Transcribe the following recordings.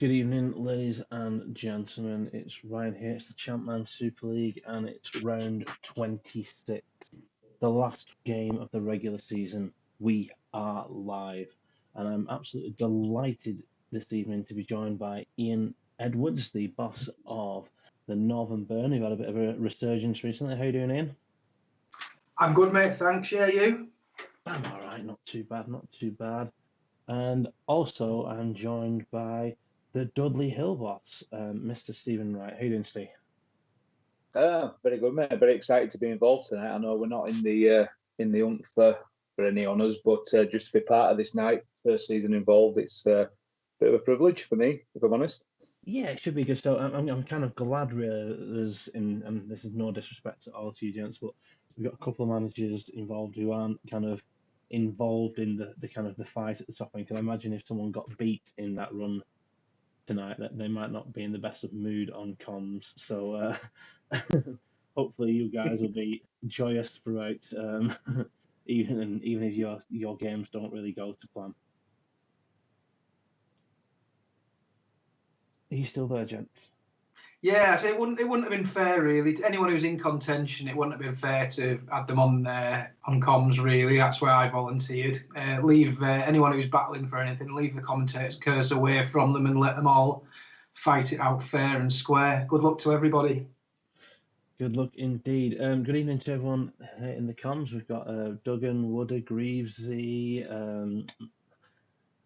Good evening, ladies and gentlemen. It's Ryan here. It's the Champman Super League, and it's round 26, the last game of the regular season. We are live, and I'm absolutely delighted this evening to be joined by Ian Edwards, the boss of the Northern Burn, who had a bit of a resurgence recently. How you doing, Ian? I'm good, mate. Thanks. Yeah, you? I'm all right. Not too bad. Not too bad. And also, I'm joined by the Dudley Hill boss, Mr. Stephen Wright. How you doing, Steve? Very good, mate. Very excited to be involved tonight. I know we're not in the hunt for any honours, but just to be part of this night, first season involved, it's a bit of a privilege for me, if I'm honest. Yeah, it should be good. So I'm kind of glad, really, that there's and this is no disrespect to all to you gents, but we've got a couple of managers involved who aren't kind of involved in the kind of the fight at the top. I can imagine if someone got beat in that run tonight, that they might not be in the best of mood on comms. So hopefully you guys will be joyous throughout, even if your games don't really go to plan. Are you still there, gents? Yeah, so it wouldn't have been fair, really. To anyone who's in contention, it wouldn't have been fair to have them on comms, really. That's where I volunteered. Leave anyone who's battling for anything, leave the commentators' curse away from them and let them all fight it out fair and square. Good luck to everybody. Good luck indeed. Good evening to everyone in the comms. We've got Duggan, Wooder, Greavesy,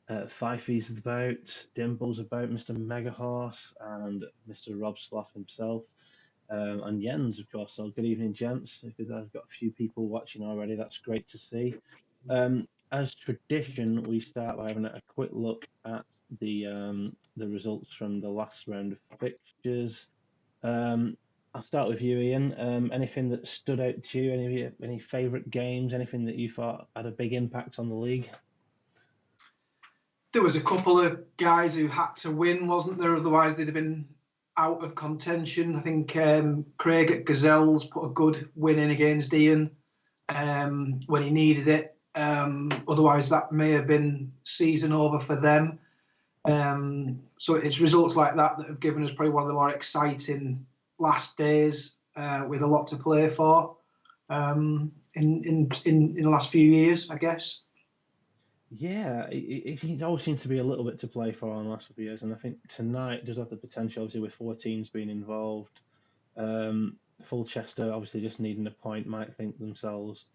Fifey's about, Dimble's about, Mr. Megahorse, and Mr. Rob Slough himself, and Jens, of course. So good evening, gents, because I've got a few people watching already. That's great to see. As tradition, we start by having a quick look at the results from the last round of fixtures. I'll start with you, Ian. Anything that stood out to you? Any favourite games? Anything that you thought had a big impact on the league? There was a couple of guys who had to win, wasn't there? Otherwise, they'd have been out of contention. I think Craig at Gazelles put a good win in against Ian when he needed it. Otherwise, that may have been season over for them. So it's results like that have given us probably one of the more exciting last days with a lot to play for in the last few years, I guess. Yeah, it always seems to be a little bit to play for in the last couple of years, and I think tonight does have the potential, obviously, with 4 teams being involved. Fulchester, obviously, just needing a point, might think themselves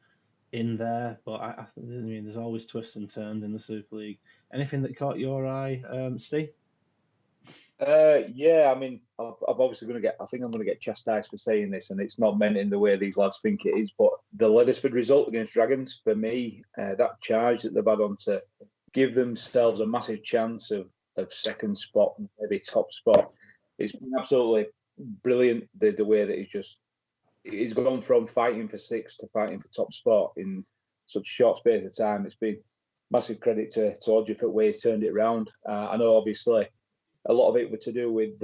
in there, but I mean, there's always twists and turns in the Super League. Anything that caught your eye, Steve? Yeah, I mean, I'm obviously going to get. I think I'm going to get chastised for saying this, and it's not meant in the way these lads think it is. But the Leathersford result against Dragons, for me, that charge that they've had on to give themselves a massive chance of second spot, maybe top spot, it's been absolutely brilliant. The way that he's gone from fighting for 6th to fighting for top spot in such a short space of time. It's been massive credit to Audrey for the way he's turned it around. I know, obviously, a lot of it was to do with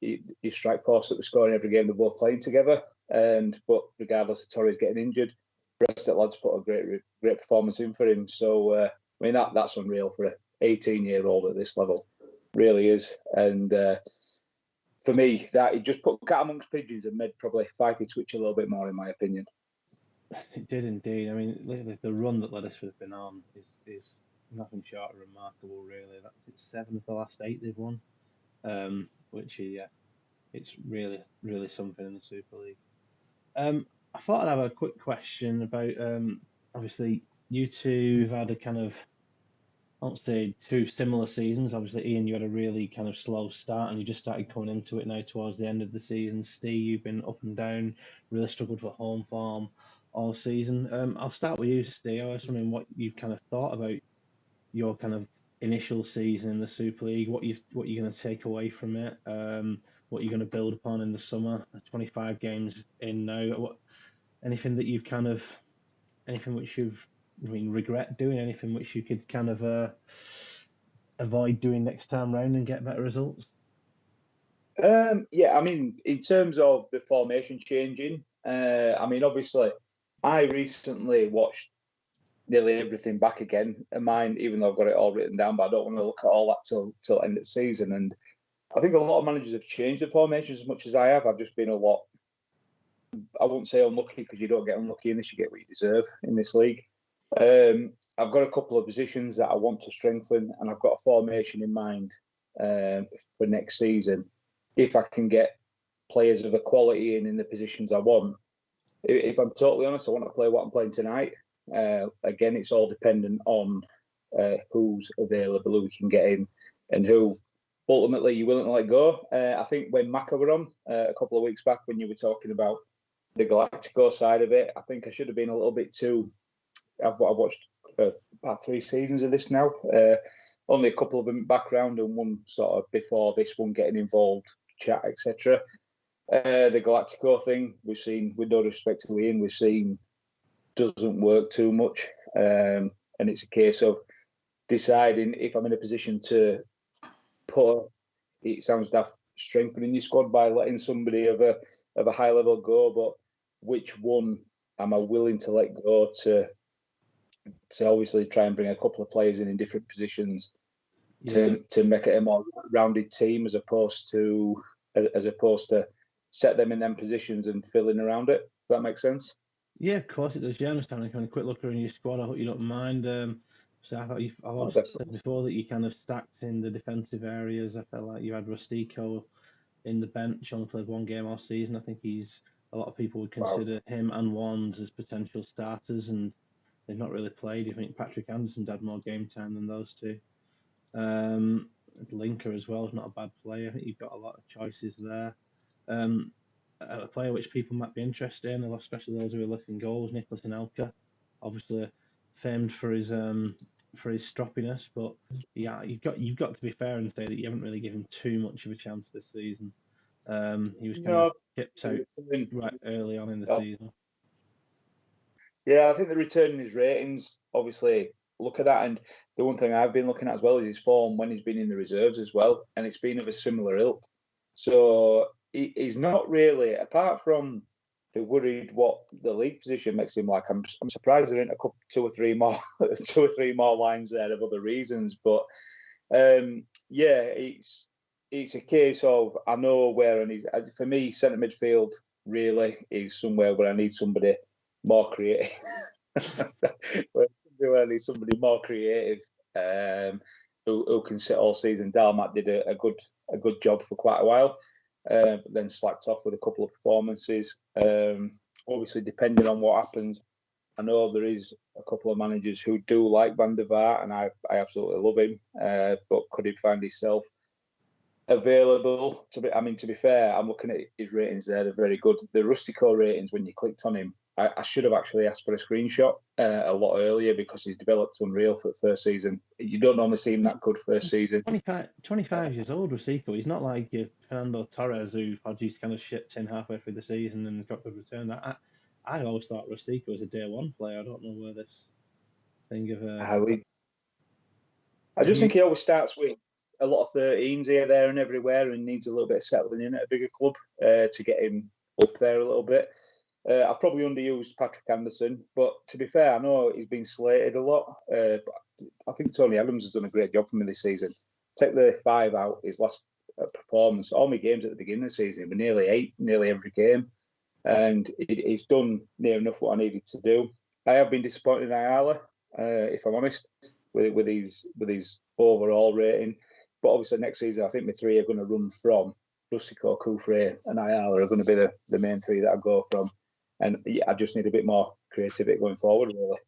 his strike force that was scoring every game they're both playing together. But regardless of Torres getting injured, the rest of the lads put a great performance in for him. So I mean that's unreal for an 18-year-old at this level, really is. And for me, that it just put cat amongst pigeons and made probably Fifey twitch a little bit more, in my opinion. It did indeed. I mean, the run that Leathersford have been on is nothing short of remarkable, really. It's 7 of the last 8 they've won, which it's really, really something in the Super League. I thought I'd have a quick question about, obviously, you two have had a kind of, I won't say 2 similar seasons. Obviously, Ian, you had a really kind of slow start and you just started coming into it now towards the end of the season. Steve, you've been up and down, really struggled for home form all season. I'll start with you, Steve. I was wondering what you kind of thought about your kind of initial season in the Super League, what you're going to take away from it, what you're going to build upon in the summer. 25 games in now. Anything that you've kind of, anything which you've regret doing, anything which you could kind of avoid doing next time round and get better results? Yeah, I mean, in terms of the formation changing, I mean, obviously, I recently watched nearly everything back again. And mine, even though I've got it all written down, but I don't want to look at all that till end of the season. And I think a lot of managers have changed the formations as much as I have. I've just been a lot, I won't say unlucky, because you don't get unlucky in this, you get what you deserve in this league. I've got a couple of positions that I want to strengthen, and I've got a formation in mind for next season. If I can get players of a quality in the positions I want. If I'm totally honest, I want to play what I'm playing tonight. Again, it's all dependent on who's available, who we can get in, and who ultimately you're willing to let go. I think when Maka were on a couple of weeks back, when you were talking about the Galactico side of it, I think I should have been a little bit too. I've watched about 3 seasons of this now. Only a couple of them background and one sort of before this one getting involved, chat, etc. The Galactico thing we've seen, with no respect to Ian, we've seen doesn't work too much, and it's a case of deciding if I'm in a position to put. It sounds daft, strengthening your squad by letting somebody of a high level go, but which one am I willing to let go to obviously try and bring a couple of players in different positions to make it a more rounded team as opposed to set them in them positions and fill in around it. Does that make sense? Yeah, of course it does. Yeah, I understand. Kind of quick look around your squad. I hope you don't mind. So I've obviously said before that you kind of stacked in the defensive areas. I felt like you had Rustico in the bench, only played 1 game all season. I think a lot of people would consider him and Wands as potential starters, and they've not really played. I think Patrick Anderson's had more game time than those two. Linker as well is not a bad player. I think you've got a lot of choices there. A player which people might be interested in, especially those who are looking goals, Nicholas Anelka, obviously famed for his stroppiness, but yeah, you've got to be fair and say that you haven't really given too much of a chance this season. He was kind of tipped out right early on in the season. Yeah, I think the return in his ratings, obviously, look at that. And the one thing I've been looking at as well is his form when he's been in the reserves as well. And it's been of a similar ilk. So he's not really, apart from the worried what the league position makes him like, I'm surprised there ain't a couple, 2 or 3 more, 2 or 3 more lines there of other reasons. But yeah, it's a case of, I know where I need, for me, centre midfield really is somewhere where I need somebody more creative. Where I need somebody more creative who can sit all season. Dalmat did a good job for quite a while, but then slacked off with a couple of performances. Obviously, depending on what happens, I know there is a couple of managers who do like Van der Vaart, and I absolutely love him. But could he find himself available? To be fair, I'm looking at his ratings there; they're very good. The Rustico ratings, when you clicked on him, I should have actually asked for a screenshot a lot earlier because he's developed unreal for the first season. You don't normally see him that good first season. 25 years old, Rustico. He's not like Fernando Torres, who produced kind of shit tin halfway through the season and got good return. I always thought Rustico was a day 1 player. I don't know where this thing of. I just think he always starts with a lot of 13s here, there, and everywhere, and needs a little bit of settling in at a bigger club to get him up there a little bit. I've probably underused Patrick Anderson, but to be fair, I know he's been slated a lot. But I think Tony Adams has done a great job for me this season. Take the 5 out, his last performance, all my games at the beginning of the season were nearly 8, nearly every game. And he's done near enough what I needed to do. I have been disappointed in Ayala, if I'm honest, with his overall rating. But obviously next season, I think my 3 are going to run from Rustico, Kufre and Ayala are going to be the main 3 that I go from. And yeah, I just need a bit more creativity going forward, really.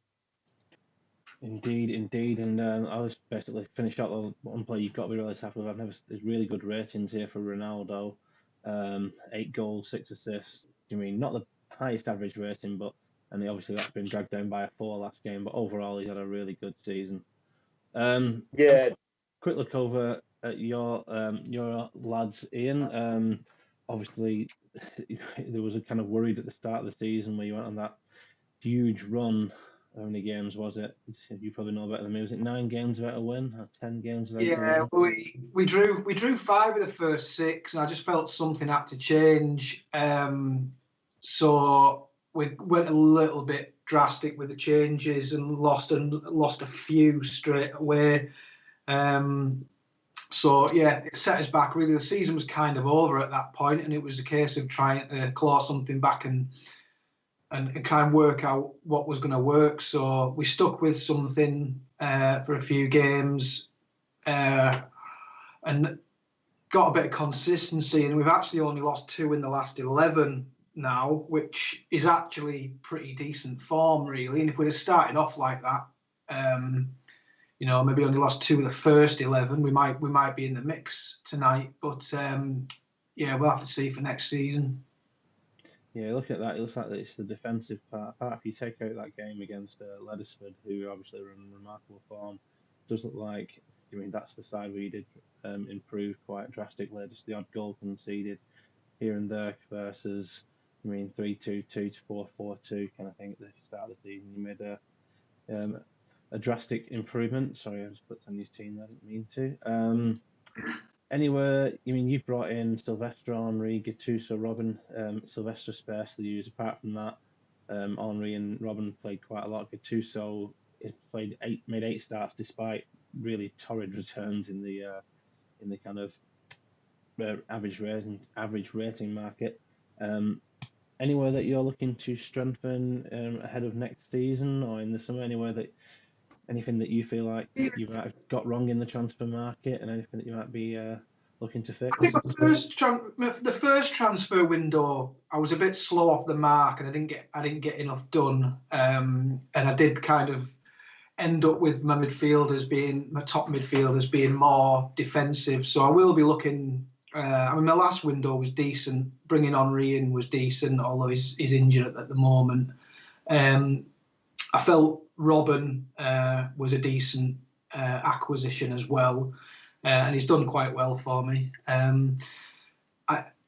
Indeed. And I was basically finished up the one player you've got to be really happy with. There's really good ratings here for Ronaldo. 8 goals, 6 assists. I mean, not the highest average rating, and obviously that's been dragged down by a 4 last game. But overall, he's had a really good season. Yeah. Quick look over at your lads, Ian. Obviously, there was a kind of worried at the start of the season where you went on that huge run. How many games was it? You probably know better than me. Was it 9 games without a win or 10 games without a win? we drew 5 of the first 6, and I just felt something had to change. So we went a little bit drastic with the changes and lost a few straight away. So yeah, it set us back. Really, the season was kind of over at that point, and it was a case of trying to claw something back and kind of work out what was going to work. So we stuck with something for a few games and got a bit of consistency. And we've actually only lost 2 in the last 11 now, which is actually pretty decent form, really. And if we'd have started off like that, maybe only lost 2 of the first 11, we might be in the mix tonight. But yeah, we'll have to see for next season. Yeah, look at that. It looks like it's the defensive part. If you take out that game against Leddersford, who obviously are in remarkable form, does look like, that's the side where you did improve quite drastically. Just the odd goal conceded here and there versus, 3-2-2 to 4-4-2 kind of thing at the start of the season. You made a drastic improvement. Sorry, I just put on his team. I didn't mean to. Anywhere, you've brought in Sylvester, Henry, Gattuso, Robin, Sylvester sparsely used. Apart from that, Henry and Robin played quite a lot. Gattuso made 8 starts despite really torrid returns in the kind of average rating market. Anywhere that you're looking to strengthen ahead of next season or in the summer? Anything that you feel like you might have got wrong in the transfer market, and anything that you might be looking to fix? I think the first transfer window, I was a bit slow off the mark, and I didn't get enough done, and I did kind of end up with my top midfielders being more defensive. So I will be looking. My last window was decent. Bringing Henry in was decent, although he's injured at the moment. I felt Robin was a decent acquisition as well, and he's done quite well for me.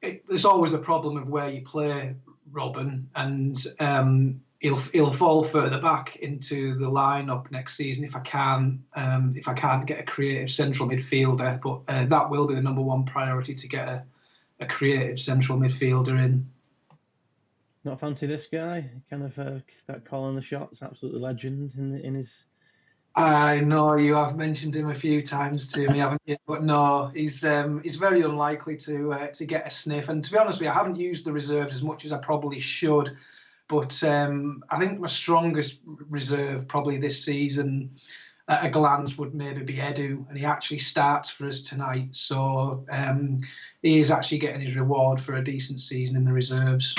There's always the problem of where you play Robin, and he'll fall further back into the lineup next season if I can't get a creative central midfielder. But that will be the number one priority, to get a creative central midfielder in. Not fancy this guy? Kind of start calling the shots. Absolutely legend in his. I know you have mentioned him a few times to me, haven't you? But no, he's very unlikely to get a sniff. And to be honest with you, I haven't used the reserves as much as I probably should. But I think my strongest reserve probably this season at a glance would maybe be Edu, and he actually starts for us tonight. So he is actually getting his reward for a decent season in the reserves.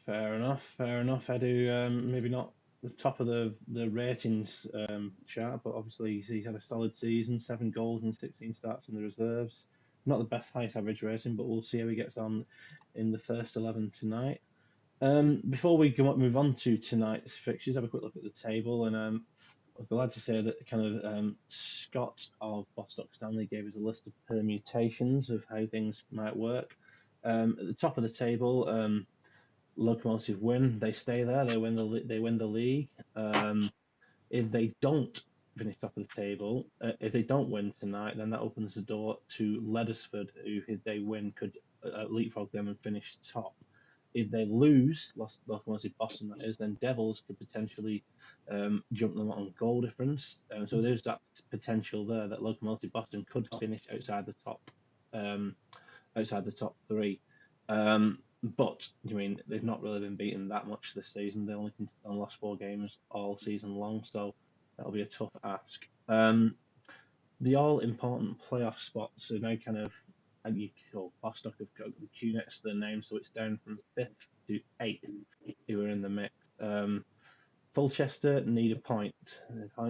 Fair enough. Edu, maybe not the top of the ratings chart, but obviously he's had a solid season, 7 goals and 16 starts in the reserves. Not the best highest average rating, but we'll see how he gets on in the first 11 tonight. Before we move on to tonight's fixtures, have a quick look at the table, and I'm glad to say that kind of Scott of Bostock Stanley gave us a list of permutations of how things might work. At the top of the table, Locomotive win, they stay there. They win the league. If they don't finish top of the table, if they don't win tonight, then that opens the door to Leddersford, who, if they win, could leapfrog them and finish top. If they lose, Locomotive Boston, that is, then Devils could potentially jump them on goal difference. So there's that potential there that Locomotive Boston could finish outside the top 3. But they've not really been beaten that much this season. They only lost 4 games all season long, so that'll be a tough ask. The all-important playoff spots are now kind of, Bostock have got the Q next to their name, so it's down from 5th to 8th who are in the mix. Fulchester need a point.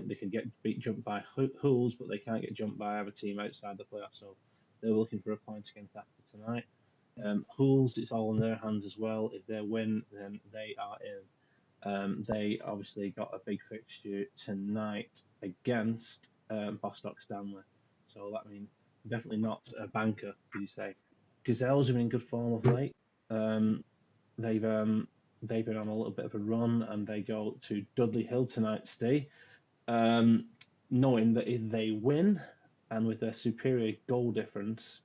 They can get jumped by Hools, but they can't get jumped by other team outside the playoffs, so they're looking for a point against after tonight. Hools, it's all in their hands as well. If they win, then they are in. They obviously got a big fixture tonight against Bostock Stanley, so that means definitely not a banker, could you say? Gazelles are in good form of late. They've been on a little bit of a run, and they go to Dudley Hill tonight, Steve, knowing that if they win, and with their superior goal difference,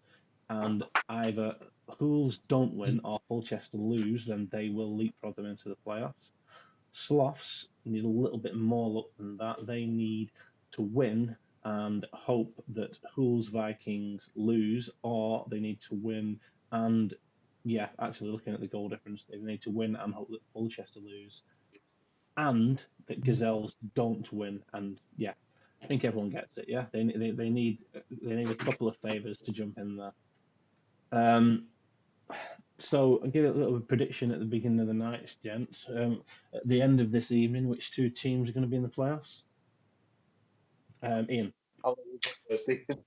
and either Hools don't win or Fulchester lose, then they will leapfrog them into the playoffs. Sloths need a little bit more luck than that. They need to win and hope that Hull's Vikings lose, or they need to win and, yeah, actually looking at the goal difference, they need to win and hope that Fulchester lose, and that Gazelles don't win. And yeah, I think everyone gets it. Yeah, they need a couple of favours to jump in there. So I'll give it a little prediction at the beginning of the night, gents. At the end of this evening, which two teams are going to be in the playoffs? Ian. I'll let you go first, Stephen.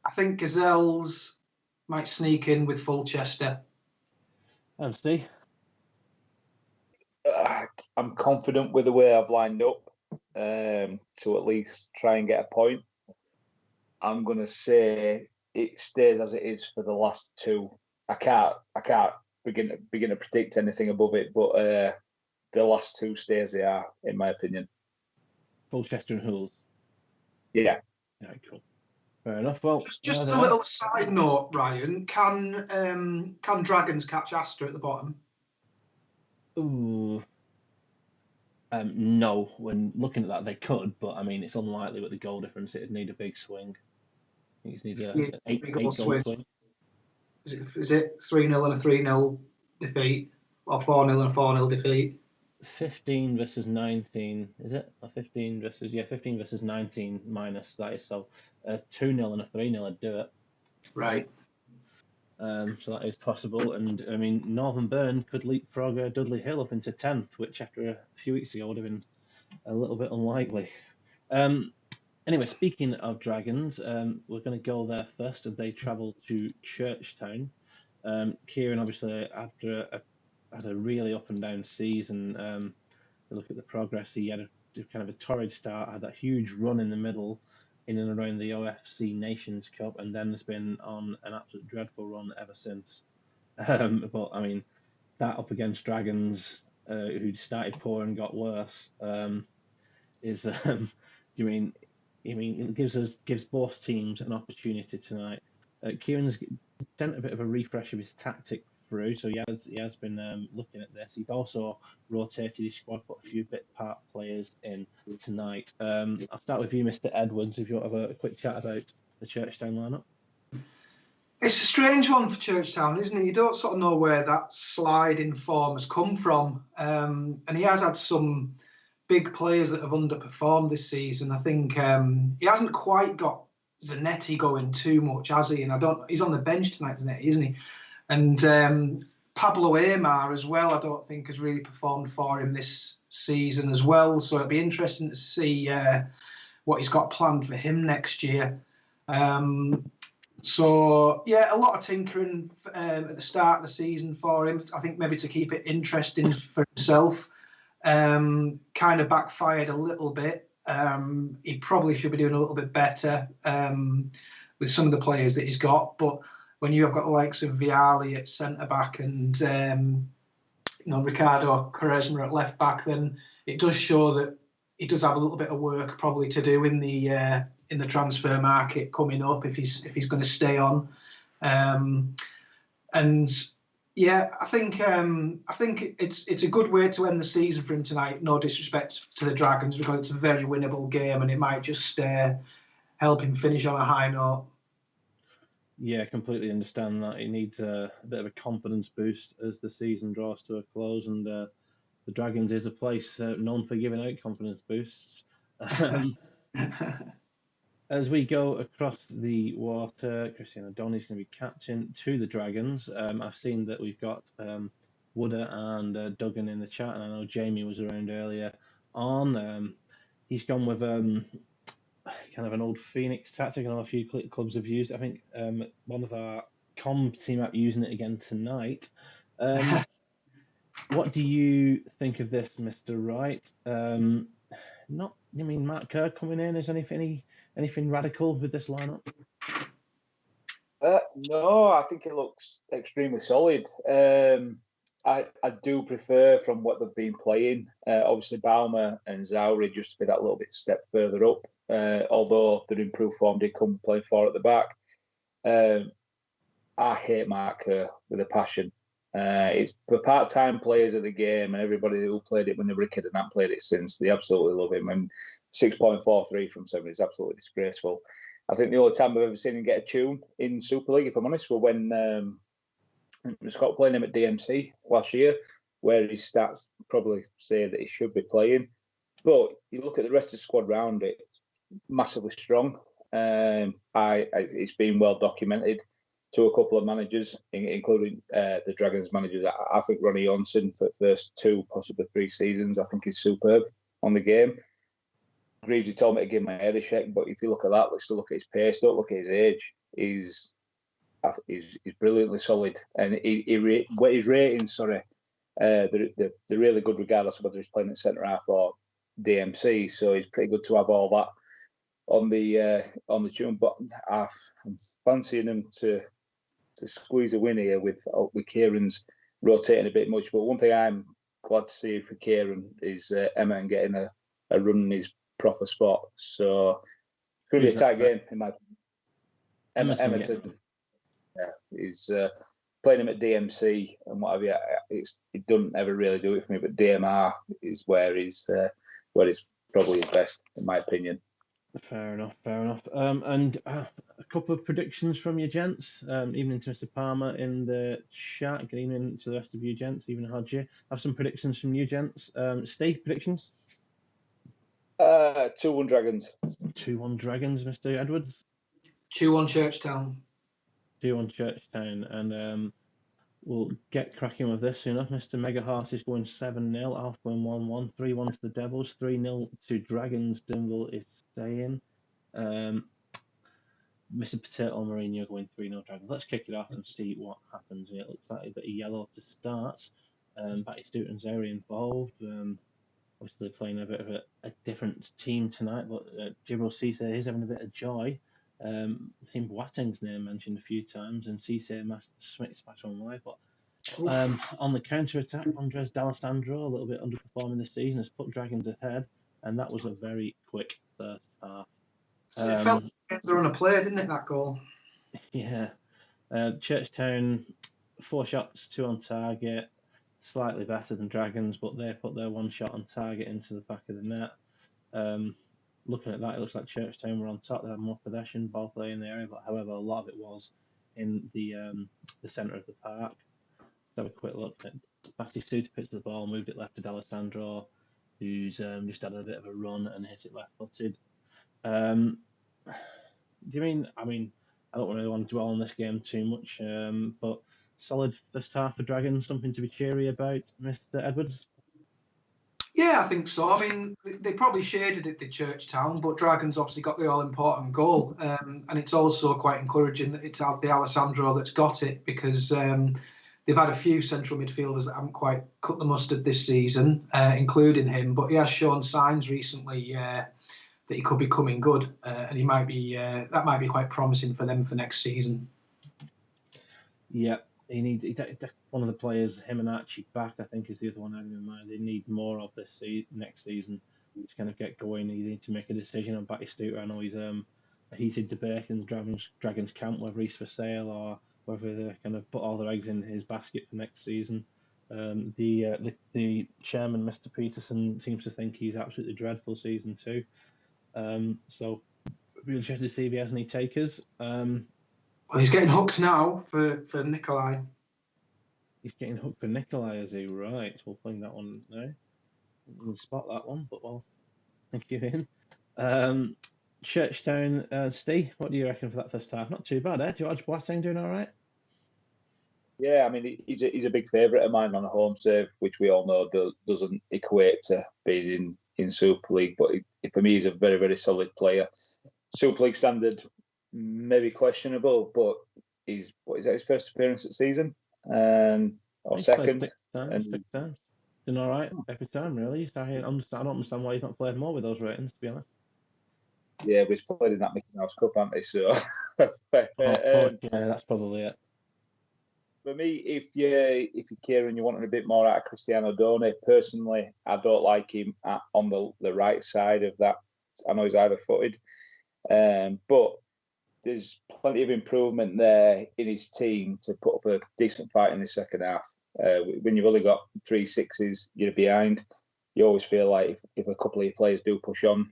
I think Gazelles might sneak in with Fulchester. And Steve. I'm confident with the way I've lined up to at least try and get a point. I'm going to say it stays as it is for the last two. I can't begin to predict anything above it, but the last two stay as they are, in my opinion. Fulchester and Hulls. Yeah. Yeah, cool. Fair enough. Well, just a little side note, Ryan. Can Dragons catch Astor at the bottom? Ooh. No, when looking at that, they could, but I mean, it's unlikely with the goal difference. It'd need a big swing. I think it needs an eight-goal swing. Is it 3-0 and a 3-0 defeat, or 4-0 and a 4-0 defeat? 15 versus 19, is it? Or 15 versus 19 minus that is, so 2-0 and a 3-0 would do it. Right. So that is possible, and I mean, Northern Burn could leapfrog Dudley Hill up into 10th, which after a few weeks ago would have been a little bit unlikely. Anyway, speaking of Dragons, we're going to go there first, and they travel to Churchtown. Kieran, obviously, after had a really up and down season. You look at the progress, he had a kind of a torrid start, had that huge run in the middle in and around the OFC Nations Cup, and then has been on an absolute dreadful run ever since. But I mean, that up against Dragons, who started poor and got worse, is you mean it gives both teams an opportunity tonight. Kieran's sent a bit of a refresh of his tactic through, so he has been looking at this. He's also rotated his squad, put a few bit part players in tonight. I'll start with you, Mr. Edwards, if you want to have a quick chat about the Churchtown lineup. It's a strange one for Churchtown, isn't it? You don't sort of know where that slide in form has come from, and he has had some big players that have underperformed this season. I think he hasn't quite got Zanetti going too much, has he? And he's on the bench tonight, Zanetti, isn't he? And Pablo Aymar as well, I don't think has really performed for him this season as well. So it'll be interesting to see what he's got planned for him next year. So, yeah, a lot of tinkering at the start of the season for him. I think maybe to keep it interesting for himself. Kind of backfired a little bit. He probably should be doing a little bit better with some of the players that he's got. But when you have got the likes of Vialli at centre-back and Ricardo Quaresma at left-back, then it does show that he does have a little bit of work probably to do in the transfer market coming up if he's going to stay on. And yeah, I think it's a good way to end the season for him tonight. No disrespect to the Dragons, because it's a very winnable game, and it might just help him finish on a high note. Yeah, completely understand that. He needs a bit of a confidence boost as the season draws to a close, and the Dragons is a place known for giving out confidence boosts. As we go across the water, Christian O'Donnell's going to be captain to the Dragons. I've seen that we've got Wooder and Duggan in the chat, and I know Jamie was around earlier on. He's gone with kind of an old Phoenix tactic. I know a few clubs have used it. I think one of our comms team up using it again tonight. What do you think of this, Mr. Wright? Matt Kerr coming in. Is anything radical with this lineup? No, I think it looks extremely solid. I do prefer from what they've been playing. Obviously, Baumer and Zauri just to be that little bit step further up. Although their improved form did come playing 4 at the back. I hate Mark Kerr with a passion. It's for part-time players of the game and everybody who played it when they were a kid and haven't played it since. They absolutely love him. And 6.43 from 7 is absolutely disgraceful. I think the only time I've ever seen him get a tune in Super League, if I'm honest, were when Scott playing him at DMC last year, where his stats probably say that he should be playing. But you look at the rest of the squad round it, massively strong. It's been well documented to a couple of managers, including the Dragons managers. I think Ronnie Johnson for the first 2, possibly 3 seasons, I think is superb on the game. Greavesy told me to give my head a shake, but if you look at that, let's still look at his pace, don't look at his age. He's brilliantly solid, and his ratings, they're really good regardless of whether he's playing at centre half or DMC. So he's pretty good to have all that on the tune. But I'm fancying him to squeeze a win here with Kieran's rotating a bit much. But one thing I'm glad to see for Kieran is Emerton getting a run in his proper spot. So it's going to be a tight game in my opinion. Emerton. Yeah, he's playing him at DMC and what have you. He doesn't ever really do it for me, but DMR is where he's probably his best, in my opinion. Fair enough. And a couple of predictions from you gents. Evening to Mr. Palmer in the chat. Good evening to the rest of you gents. Even Hodgie. Have some predictions from you gents. Steve, predictions? 2-1 Dragons. 2-1 Dragons, Mr. Edwards. 2-1 Churchtown. 2-1 Churchtown, and we'll get cracking with this soon enough. Mr. Megahart is going 7-0, Alf going 1-1, 3-1 to the Devils, 3-0 to Dragons, Dingle is saying. Mr. Potato Mourinho going 3-0 Dragons. Let's kick it off and see what happens. It looks like a bit of yellow to start. Batistuta and Zeri involved. Obviously playing a bit of a different team tonight, but Jibril Cisse is having a bit of joy. Seen Boateng's name mentioned a few times, and Cisse smash on live. But on the counter attack, Andres D'Alessandro, a little bit underperforming this season, has put Dragons ahead, and that was a very quick first half. So it felt like they were on a play, didn't it? That goal. Yeah. Churchtown, 4 shots, 2 on target, slightly better than Dragons, but they put their 1 shot on target into the back of the net. Looking at that, it looks like Churchtown were on top. They had more possession, ball play in the area, but however, a lot of it was in the centre of the park. Let's have a quick look at Batistuta picked the ball, moved it left to D'Alessandro, who's just had a bit of a run and hit it left-footed. Do you mean? I don't really want to dwell on this game too much, but solid first half for Dragons, something to be cheery about, Mr. Edwards? Yeah, I think so. They probably shaded it to Churchtown, but Dragons obviously got the all-important goal. And it's also quite encouraging that it's the Alessandro that's got it, because they've had a few central midfielders that haven't quite cut the mustard this season, including him. But he has shown signs recently that he could be coming good, and he might be that might be quite promising for them for next season. Yeah, one of the players, him and Archie back, I think, is the other one I have in mind. They need more of this next season to kind of get going. They need to make a decision on Batistuta. I know he's a heated debate in the Dragons camp whether he's for sale or whether they kind of put all their eggs in his basket for next season. The chairman, Mr. Peterson, seems to think he's absolutely dreadful season 2. So we'll interested to see if he has any takers. Well, he's getting hooked now for Nikolai. He's getting hooked for Nikolai, is he? Right. We'll find that one now. We'll spot that one, but well, thank you, Ian. Churchtown, Steve, what do you reckon for that first half? Not too bad, eh? George Boateng doing all right? Yeah, he's a big favourite of mine on a home save, which we all know doesn't equate to being in Super League, but for me, he's a very, very solid player. Super League standard, maybe questionable, but is that his first appearance at season? Or second? 6 times. Doing all right every time, really. So I don't understand why he's not played more with those ratings, to be honest. Yeah, but he's played in that Mickey Mouse Cup, haven't he? So, yeah, that's probably it. For me, if you're Kieran, you're wanting a bit more out of Cristiano Doni. Personally, I don't like him on the right side of that. I know he's either-footed, but there's plenty of improvement there in his team to put up a decent fight in the second half. When you've only got 3 6s, you're behind. You always feel like if a couple of your players do push on,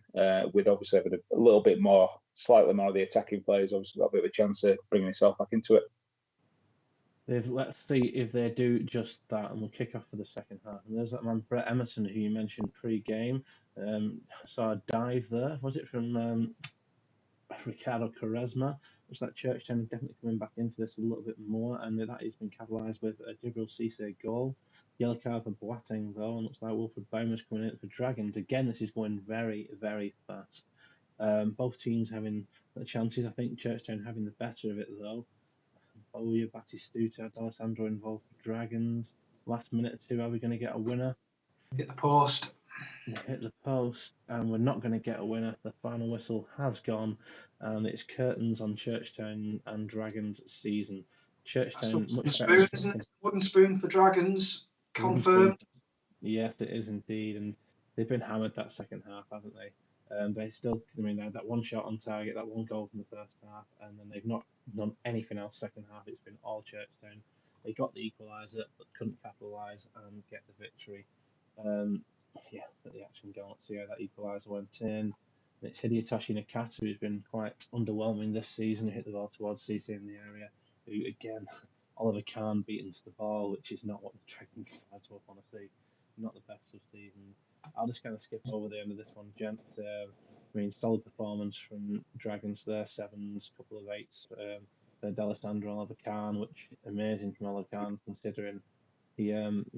with obviously having a little bit more, slightly more of the attacking players, obviously got a bit of a chance of bringing himself back into it. Let's see if they do just that, and we'll kick off for the second half. And there's that man Brett Emerson who you mentioned pre-game. Saw a dive there. Was it from Ricardo Quaresma? Looks like Churchtown definitely coming back into this a little bit more, and that has been capitalised with a Jibril Cisse goal. Yellow card for Boateng though, and looks like Wilfred Baumer's coming in for Dragons. Again, this is going very, very fast. Both teams having the chances. I think Churchtown having the better of it though. Bowyer, Batistuta, D'Alessandro involved for Dragons. Last minute or two, are we going to get a winner? Hit the post. They hit the post, and we're not going to get a winner. The final whistle has gone, and it's curtains on Churchtown and Dragons season. Churchtown much better. Isn't it? Wooden spoon for Dragons, confirmed. Yes, it is indeed, and they've been hammered that second half, haven't they? They still, I mean, they had that one shot on target, that one goal from the first half, and then they've not done anything else second half. It's been all Churchtown. They got the equaliser, but couldn't capitalise and get the victory. Yeah, but the action goal. Let's see how that equaliser went in. And it's Hidetoshi Nakata who's been quite underwhelming this season. He hit the ball towards CC in the area. Who again, Oliver Kahn beat into the ball, which is not what the Dragons sides will want to see. Not the best of seasons. I'll just kind of skip over the end of this one, gents. I mean, solid performance from Dragons there, 7s, couple of 8s for D'Alessandro and Oliver Kahn, which amazing from Oliver Kahn considering he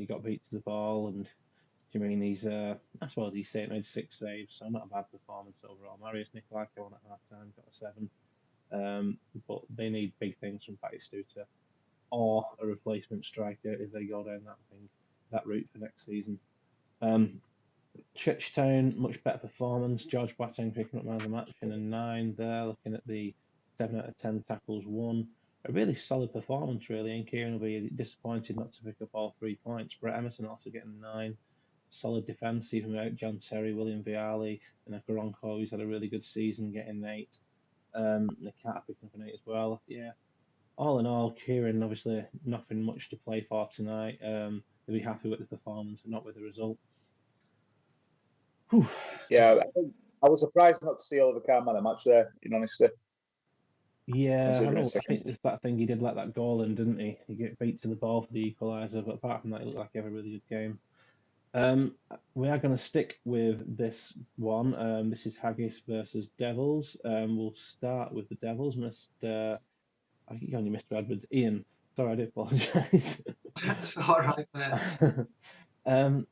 got beat to the ball, and I mean he's I suppose he's made 6 saves, so not a bad performance overall. Marius Nikolai on at half time got a 7, but they need big things from Batistuta or a replacement striker if they go down that route for next season. Churchtown, much better performance. George Boateng picking up man of the match in a 9 there, looking at the 7 out of 10 tackles won. A really solid performance, really, and Kieran will be disappointed not to pick up all 3 points. Brett Emerson also getting 9. Solid defence, even without John Terry, William Viali, and Okaronko, who's had a really good season, getting 8. Nakata picking up an 8 as well. Yeah, all in all, Kieran obviously nothing much to play for tonight. They'll be happy with the performance, but not with the result. Whew. Yeah, I was surprised not to see Oliver Kahn man of the match there, in honesty. Yeah, I think it's that thing. He did let that goal in, didn't he? He get beat to the ball for the equaliser, but apart from that, it looked like he had a really good game. We are going to stick with this one. This is Haggis versus Devils. We'll start with the Devils. I keep calling you Mr. Edwards. Ian, sorry, I do apologise. That's all right, man.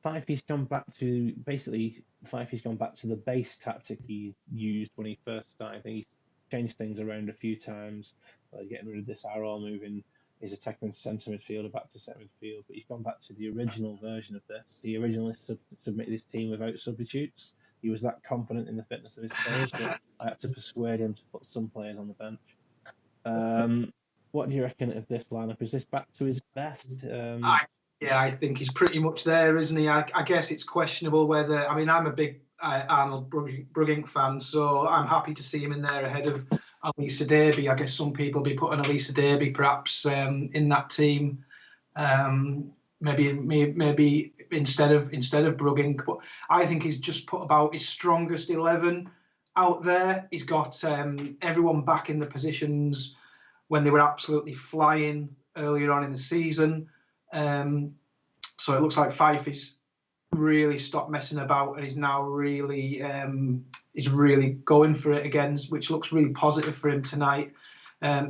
Fifey's gone back to the base tactic he used when he first started. I think he's changed things around a few times, like getting rid of this arrow, moving his attacking centre midfielder back to centre midfield. But he's gone back to the original version of this. He originally submitted his team without substitutes. He was that confident in the fitness of his players, but I had to persuade him to put some players on the bench. What do you reckon of this lineup? Is this back to his best? I think he's pretty much there, isn't he? I guess it's questionable whether. I mean, I'm a big Arnold Brugink fan, so I'm happy to see him in there ahead of Elisa Derby. I guess some people will be putting Elisa Derby perhaps in that team. Maybe instead of Brugink, but I think he's just put about his strongest 11 out there. He's got everyone back in the positions when they were absolutely flying earlier on in the season. So it looks like Fifey's really stopped messing about and he's now really going for it again, which looks really positive for him tonight.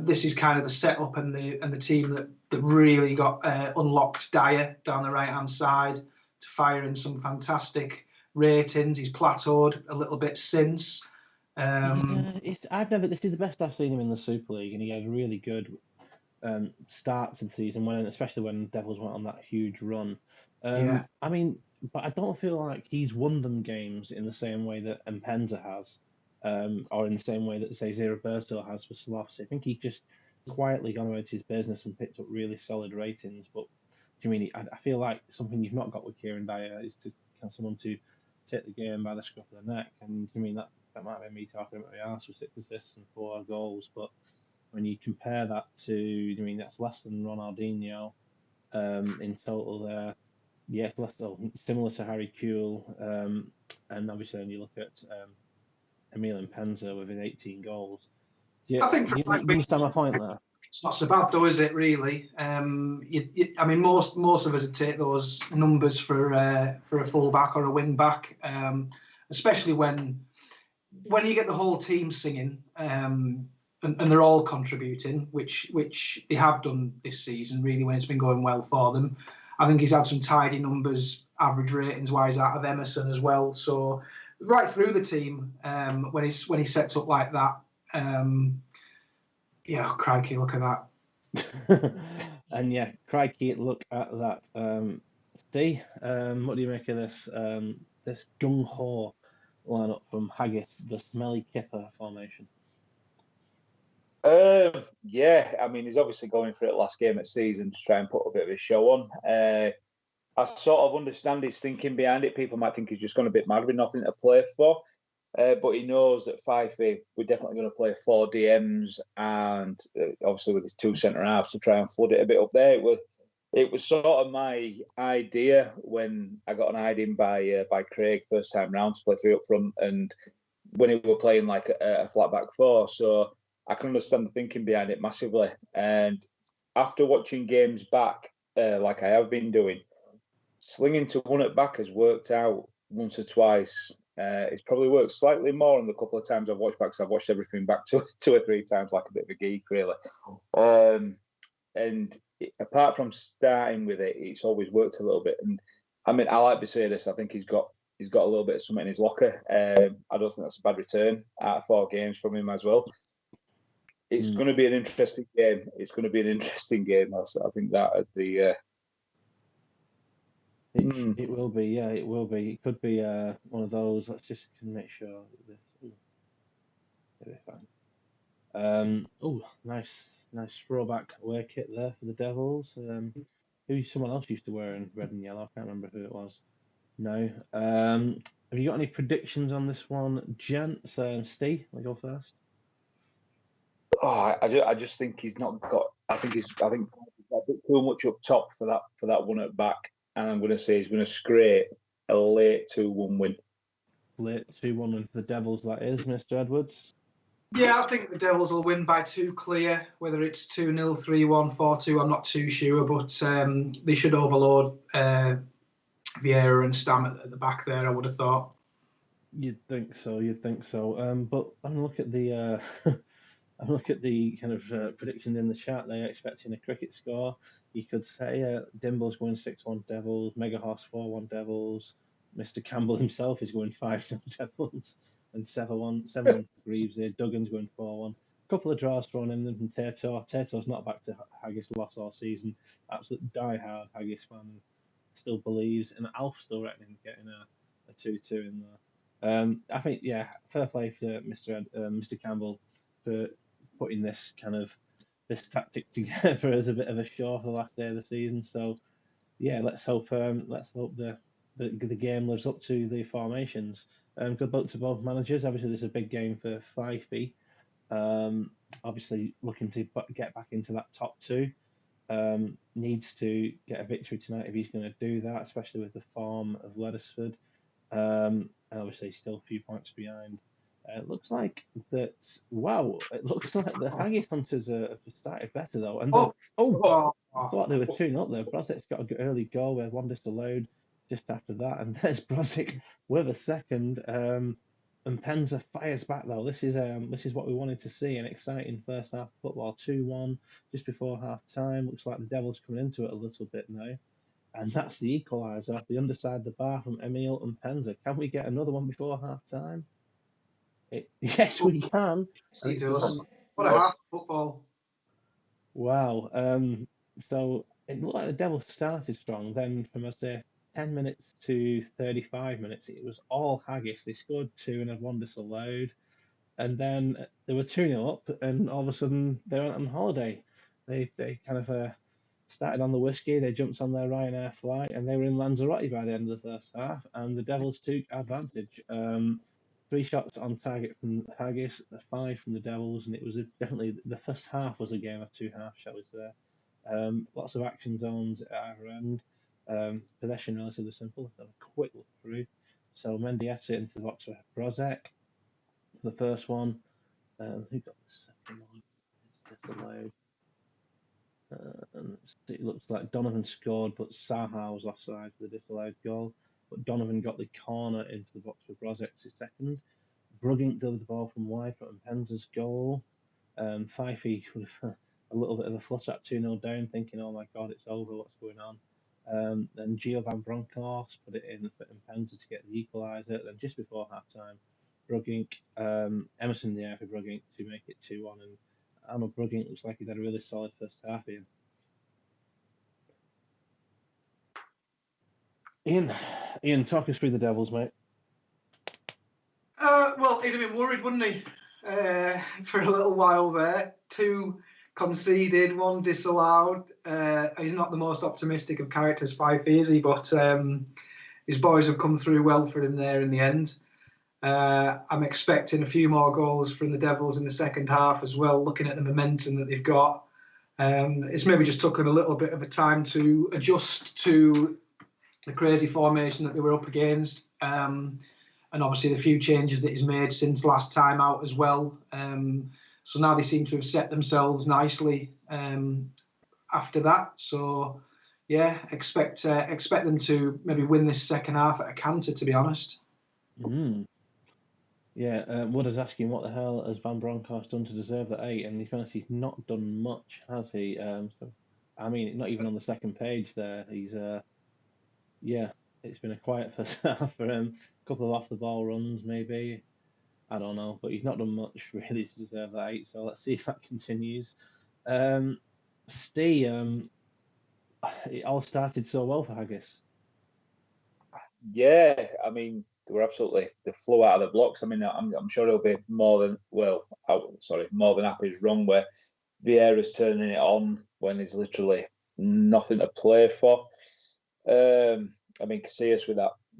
This is kind of the setup and the team that really got unlocked Dyer down the right hand side to fire in some fantastic ratings. He's plateaued a little bit since. This is the best I've seen him in the Super League, and he had really good starts of the season, especially when Devils went on that huge run. I mean, but I don't feel like he's won them games in the same way that Mpenza has, or in the same way that, say, Ziraberto has for Sloss. I think he just quietly gone about his business and picked up really solid ratings. But I feel like something you've not got with Kieran Dyer is to have someone to take the game by the scruff of the neck. And that might be me talking about my arse with 6 assists and 4 goals, but when you compare that to, that's less than Ronaldinho, in total there. Yes, similar to Harry Kewell, and obviously when you look at Emil Penza with his 18 goals. Yeah, I think you understand my point there? it's not so bad though, is it? Really? I mean, most of us would take those numbers for a full back or a wing back, especially when you get the whole team singing, and they're all contributing, which they have done this season. Really, when it's been going well for them, I think he's had some tidy numbers, average ratings wise, out of Emerson as well. So right through the team, when he sets up like that. Yeah, crikey, look at that. And yeah, crikey, look at that. Steve, what do you make of this this gung ho lineup from Haggis, the smelly kipper formation? Yeah, I mean, he's obviously going for it last game of the season to try and put a bit of a show on. I sort of understand his thinking behind it. People might think he's just gone a bit mad with nothing to play for. But he knows that 5A, we're definitely going to play 4 DMs and obviously with his 2 centre halves to try and flood it a bit up there. It was sort of my idea when I got an idea by Craig first time round to play 3 up front, and when he were playing like a flat back 4. So I can understand the thinking behind it massively. And after watching games back, like I have been doing, slinging to 1 at back has worked out once or twice. It's probably worked slightly more on the couple of times I've watched back, because I've watched everything back 2 or 3 times, like a bit of a geek, really. And apart from starting with it, it's always worked a little bit. And I mean, I like to say this. I think he's got a little bit of something in his locker. I don't think that's a bad return out of 4 games from him as well. It's going to be an interesting game. It's going to be an interesting game. I think that at the. It will be, yeah, it will be. It could be one of those. Let's just make sure that this. It'll be fine. Oh, nice throwback away kit there for the Devils. Someone else used to wear in red and yellow. I can't remember who it was. No. Have you got any predictions on this one, gents? Steve, I'll go first. Oh, I just think he's not got. I think he's a bit too much up top for that 1 at back, and I'm going to say he's going to scrape a late 2-1 win. Late 2-1 win for the Devils. That is, Mr. Edwards. Yeah, I think the Devils will win by 2 clear. Whether it's 2-0, 3-1, 4-2, I'm not too sure, but they should overload Vieira and Stam at the back there, I would have thought. You'd think so. But I'm look at the I look at the kind of prediction in the chat. They're expecting a cricket score. You could say Dimble's going 6-1 Devils, Mega Horse 4-1 Devils. Mr. Campbell himself is going 5-0 Devils, and 7-1 Greaves there. Duggan's going 4-1. A couple of draws thrown in them from Tato. Tato's not back to Haggis loss all season. Absolute die-hard Haggis fan. Still believes, and Alf still reckoning getting a 2-2 in there. I think, yeah, fair play for Mr. Campbell for putting this tactic together as a bit of a show for the last day of the season. So yeah, let's hope the game lives up to the formations. Good luck to both managers. Obviously, this is a big game for Fifey. Obviously, looking to get back into that top 2. Needs to get a victory tonight if he's going to do that, especially with the form of Wethersford. And obviously, still a few points behind. It looks like that. Wow! It looks like the Haggis Hunters have started better though. And then, I thought they were 2-0 there. Brozic's got an early goal with 1 disallowed just after that, and there's Brozic with a second. And Penza fires back though. This is what we wanted to see, an exciting first half football. 2-1 just before half time. Looks like the Devils coming into it a little bit now. And that's the equaliser off the underside of the bar from Emil and Penza. Can we get another one before half time? Yes, we can. He does. What a half football. Wow. So it looked like the Devils started strong. Then from, I say, 10 minutes to 35 minutes, it was all Haggis. They scored 2 and had 1 disallowed. And then they were 2-0 up, and all of a sudden they went on holiday. They kind of started on the whiskey. They jumped on their Ryanair flight, and they were in Lanzarote by the end of the first half. And the Devils took advantage. 3 shots on target from Haggis, 5 from the Devils, and it was definitely the first half was a game of 2 halves, shall we say. Lots of action zones at either end. Possession relatively simple. Have a quick look through. So Mendieta into the box for Brozek. The first one. Who got the second one? It's disallowed. It looks like Donovan scored, but Saha was offside for the disallowed goal. But Donovan got the corner into the box for Brozek's second. Brugink delivered the ball from wide from Penza's goal. Fifey with a little bit of a flutter at 2-0 down, thinking, oh my God, it's over, what's going on? Then Gio Van Bronckhorst put it in for Penza to get the equaliser. Then just before half time, Brugink, Emerson in the air for Brugink to make it 2-1. And Arnold Brugink looks like he's had a really solid first half here. Ian, talk us through the Devils, mate. Well, he'd have been worried, wouldn't he, for a little while there. 2 conceded, 1 disallowed. He's not the most optimistic of characters, Fife, is he? But his boys have come through well for him there in the end. I'm expecting a few more goals from the Devils in the second half as well, looking at the momentum that they've got. It's maybe just took them a little bit of a time to adjust to the crazy formation that they were up against. And obviously the few changes that he's made since last time out as well. So now they seem to have set themselves nicely after that. So yeah, expect them to maybe win this second half at a canter, to be honest. Yeah, Wood is asking what the hell has Van Bronckhorst done to deserve that 8, and he's not done much, has he? So, I mean, not even on the second page there. He's it's been a quiet first half for him. A couple of off the ball runs, maybe. I don't know, but he's not done much really to deserve that 8. So let's see if that continues. Steve, it all started so well for Haggis. Yeah, I mean, they flew out of the blocks. I mean, I'm sure he'll be more than happy is wrong where Vieira's turning it on when there's literally nothing to play for. I mean, Casillas with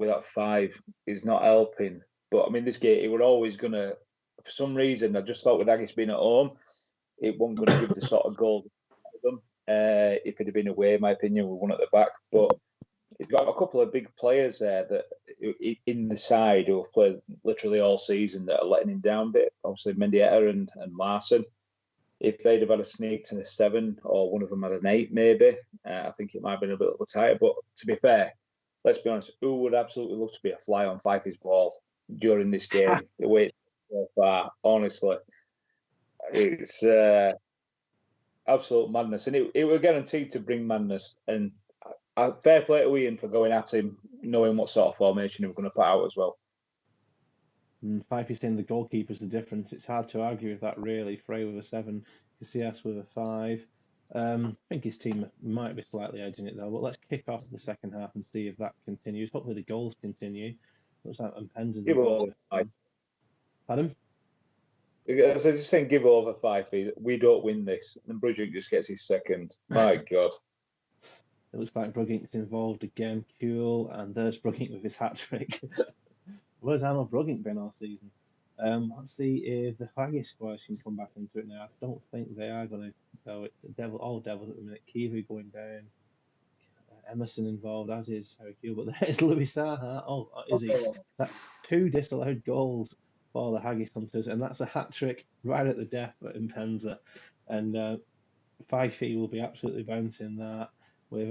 that 5 is not helping. But I mean, this game, it were always gonna. For some reason, I just thought with Haggis being at home, it wasn't going to give the sort of goal to them. If it had been away, in my opinion, we won at the back. But he's got a couple of big players there that in the side who have played literally all season that are letting him down a bit. Obviously, Mendieta and Larson. If they'd have had a sneak to a 7 or one of them had an 8, maybe, I think it might have been a bit tighter. But to be fair, let's be honest, who would absolutely love to be a fly on Fifey's ball during this game? The way it's so far, honestly, it's absolute madness. And it was guaranteed to bring madness. And fair play to Ian for going at him, knowing what sort of formation he was going to put out as well. Fifey's saying the goalkeeper's the difference. It's hard to argue with that, really. Frey with a 7, Casillas with a 5. I think his team might be slightly edging it, though. But let's kick off the second half and see if that continues. Hopefully the goals continue. Looks like Mpenza's involved. Pardon? I was just saying, give over Fifey. We don't win this. And Brugink just gets his second. My God. It looks like Brugink's involved again. Cool. And there's Brugink with his hat-trick. Where's Arnold Brugink been all season? Let's see if the Haggis squads can come back into it now. I don't think they are going to. So it's all Devils at the minute. Kiwi going down. Emerson involved, as is Harry Kewell. But there's Louis Saha. Oh, is he? That's 2 disallowed goals for the Haggis Hunters. And that's a hat-trick right at the death at Mpenza. And Fifey will be absolutely bouncing that with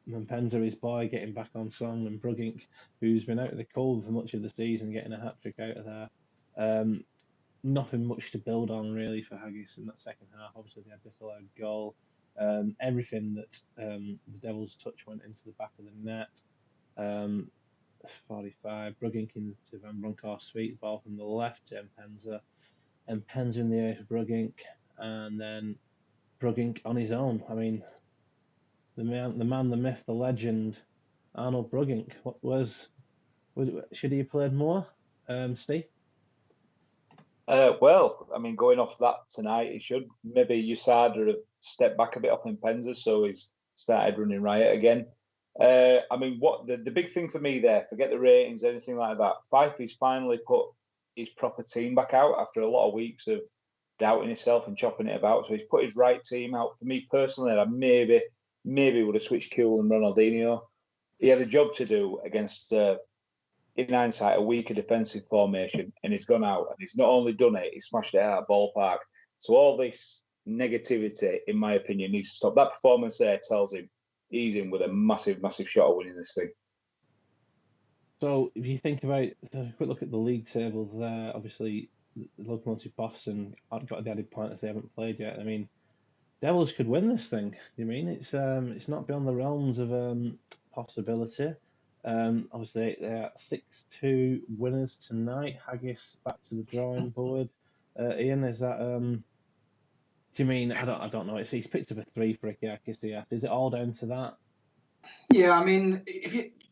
Mpenza, his boy, getting back on song, and Brugink, who's been out of the cold for much of the season, getting a hat-trick out of there. Nothing much to build on, really, for Haggis in that second half. Obviously, they had disallowed goal. Everything that the Devils touch went into the back of the net. 45, Brugink into Van Bronckhorst's feet, the ball from the left to Mpenza. Mpenza in the air for Brugink, and then Brugink on his own. I mean, the man, the myth, the legend, Arnold Brugink. Should he have played more, Steve? Well, I mean, going off that tonight, he should. Maybe USADA have stepped back a bit off Mpenza, so he's started running riot again. I mean, what the big thing for me there, forget the ratings, anything like that. Fifey's finally put his proper team back out after a lot of weeks of doubting himself and chopping it about. So he's put his right team out. For me personally, I maybe would have switched Kuhl and Ronaldinho. He had a job to do against, in hindsight, a weaker defensive formation, and he's gone out and he's not only done it, he's smashed it out of the ballpark. So all this negativity, in my opinion, needs to stop. That performance there tells him he's in with a massive, massive shot of winning this thing. So if you think about a quick look at the league tables there, obviously the Locomotive Boston have got the added point as they haven't played yet. I mean, Devils could win this thing. You mean it's not beyond the realms of possibility. Obviously they're 6-2 winners tonight. Haggis back to the drawing board. Ian, is that do you mean I don't know? He's picked up a 3 for Ikea. Is it all down to that? Yeah, I mean,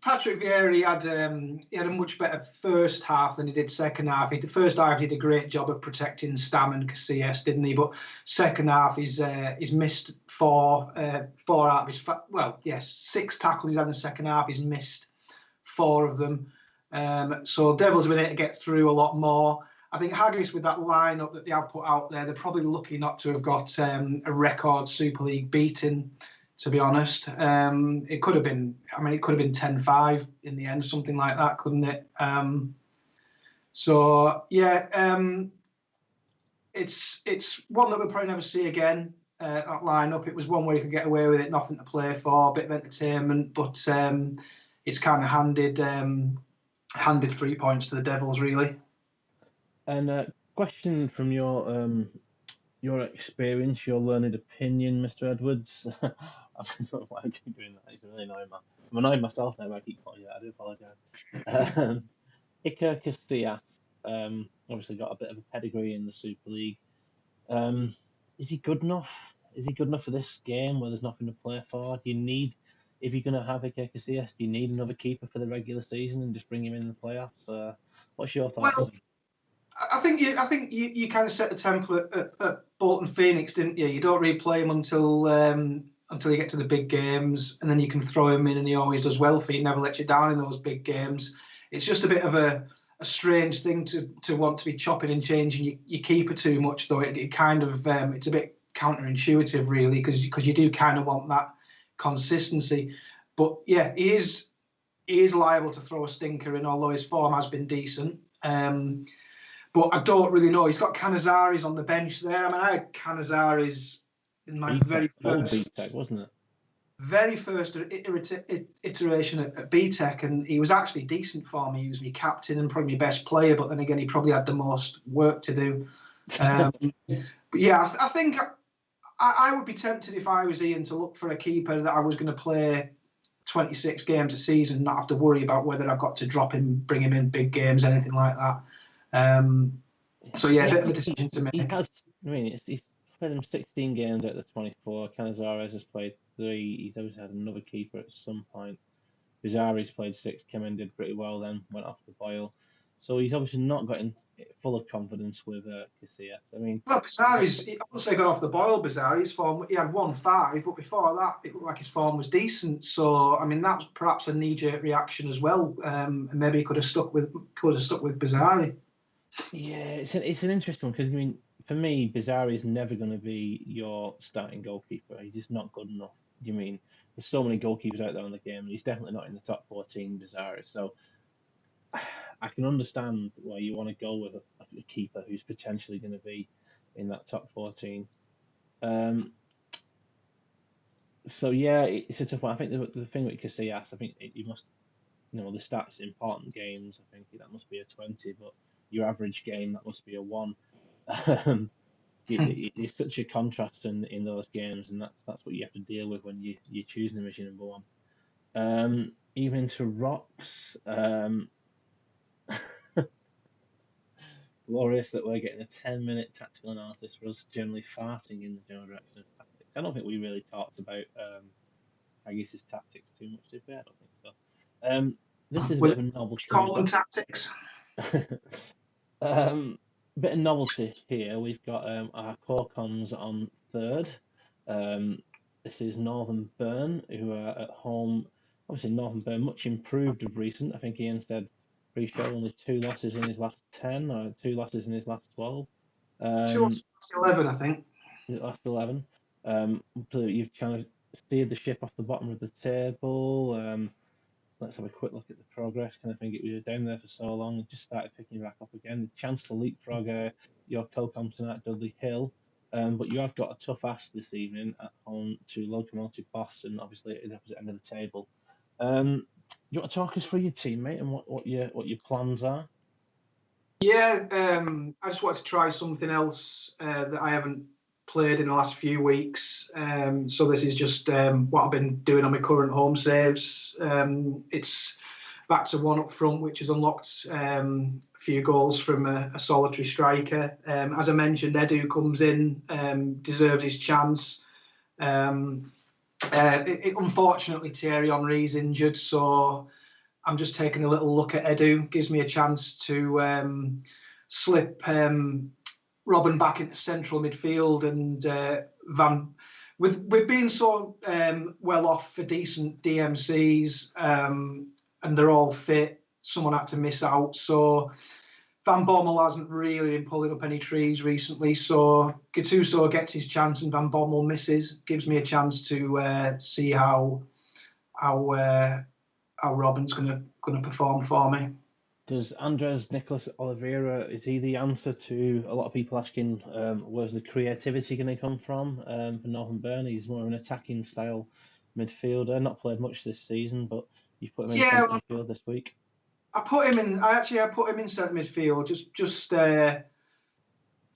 Patrick Vieira, he had a much better first half than he did second half. The first half he did a great job of protecting Stam and Casillas, didn't he? But second half he's missed four out of his 6 tackles he's had in the second half. He's missed 4 of them. So Devils have been able to get through a lot more. I think Haggis, with that lineup that they have put out there, they're probably lucky not to have got a record Super League beating. To be honest, it could have been. I mean, it could have been 10-5 in the end, something like that, couldn't it? So yeah, it's one that we'll probably never see again. That lineup. It was one where you could get away with it, nothing to play for, a bit of entertainment, but it's kind of handed 3 points to the Devils, really. And question from your experience, your learned opinion, Mr. Edwards. I don't know why I keep doing that. It's really annoying. I'm annoyed myself now. But I keep calling you that. I do apologise. Iker Casillas, obviously got a bit of a pedigree in the Super League. Is he good enough? Is he good enough for this game where there's nothing to play for? Do you need, if you're going to have Iker Casillas, do you need another keeper for the regular season and just bring him in the playoffs? What's your thoughts? Well, I think you kind of set the template at Bolton Phoenix, didn't you? You don't really play him until you get to the big games, and then you can throw him in, and he always does well for you. Never lets you down in those big games. It's just a bit of a strange thing to want to be chopping and changing your keeper too much, though. It kind of it's a bit counterintuitive, really, because you do kind of want that consistency. But yeah, he is liable to throw a stinker in, although his form has been decent. But I don't really know. He's got Canizares on the bench there. I mean, I had Canizares in my very first BTEC, wasn't it? Very first iteration at BTEC, and he was actually decent for me. He was my captain and probably my best player, but then again, he probably had the most work to do. But yeah, I think I would be tempted if I was Ian to look for a keeper that I was going to play 26 games a season, not have to worry about whether I've got to drop him, bring him in big games, anything like that. So yeah, a bit of a decision to make. He has. I mean, he's played him 16 games out of the 24. Canizares has played 3. He's always had another keeper at some point. Bizarre's played 6. Came in, did pretty well, then went off the boil. So he's obviously not got full of confidence with Casillas. I mean, well, Bizarre's, I wouldn't say got off the boil. Bizarre's form, he had 1-5, but before that, it looked like his form was decent. So I mean, that was perhaps a knee-jerk reaction as well. And maybe he could have stuck with Bizarre. Yeah, it's an interesting one because I mean, for me, Bizarre is never going to be your starting goalkeeper. He's just not good enough. You mean there's so many goalkeepers out there in the game, and he's definitely not in the top 14. Bizarre, so I can understand why you want to go with a keeper who's potentially going to be in that top 14. So yeah, it's a tough one. I think the thing with Casillas, I think you must, the stats important games. I think that must be a 20, but your average game that must be a 1. It's such a contrast in those games, and that's what you have to deal with when you're choosing him as your number 1. Even to Rocks, glorious that we're getting a 10-minute tactical analysis for us generally farting in the general direction of tactics. I don't think we really talked about Haggis's tactics too much, did we? I don't think so. This is a bit of a novelty. Call them tactics. Bit of novelty here. We've got our core cons on 3rd. This is Northern Burn, who are at home. Obviously, Northern Burn much improved of recent. I think Ian said pre-show only 2 losses in his last 10, or 2 losses in his last 12. 11, I think. Last 11. So you've kind of steered the ship off the bottom of the table. Let's have a quick look at the progress. Kind of think you were down there for so long and just started picking back up again. The chance to leapfrog your co-com tonight, Dudley Hill. But you have got a tough ask this evening at home to Locomotive Boston, obviously at the opposite end of the table. You want to talk us through your team, mate, and what your plans are? Yeah, I just wanted to try something else that I haven't played in the last few weeks. So this is just what I've been doing on my current home saves. It's back to one up front, which has unlocked a few goals from a solitary striker. As I mentioned, Edu comes in, deserves his chance. Unfortunately, Thierry Henry's injured, so I'm just taking a little look at Edu. Gives me a chance to slip Robin back into central midfield and We've been so well off for decent DMCs, and they're all fit. Someone had to miss out, so Van Bommel hasn't really been pulling up any trees recently. So Gattuso gets his chance and Van Bommel misses. Gives me a chance to see how Robin's gonna perform for me. Does Andres Nicolas Oliveira, is he the answer to a lot of people asking where's the creativity going to come from for Northern Burn? He's more of an attacking style midfielder, not played much this season, but you've put him in centre midfield this week. I put him in centre midfield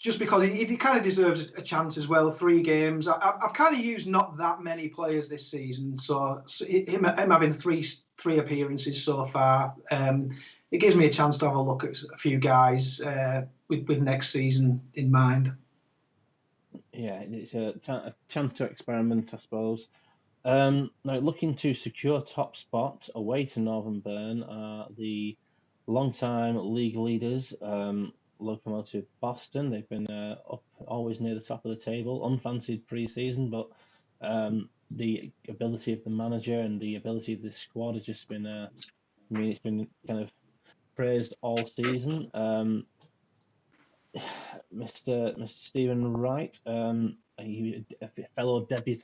just because he kind of deserves a chance as well. 3 games. I've kind of used not that many players this season, so him having three appearances so far, it gives me a chance to have a look at a few guys with next season in mind. Yeah, it's a chance to experiment, I suppose. Now, looking to secure top spot away to Northern Burn are the long-time league leaders, Locomotive Boston. They've been up always near the top of the table, unfancied pre-season, but the ability of the manager and the ability of the squad has just been, it's been kind of praised all season. Mr. Stephen Wright, a fellow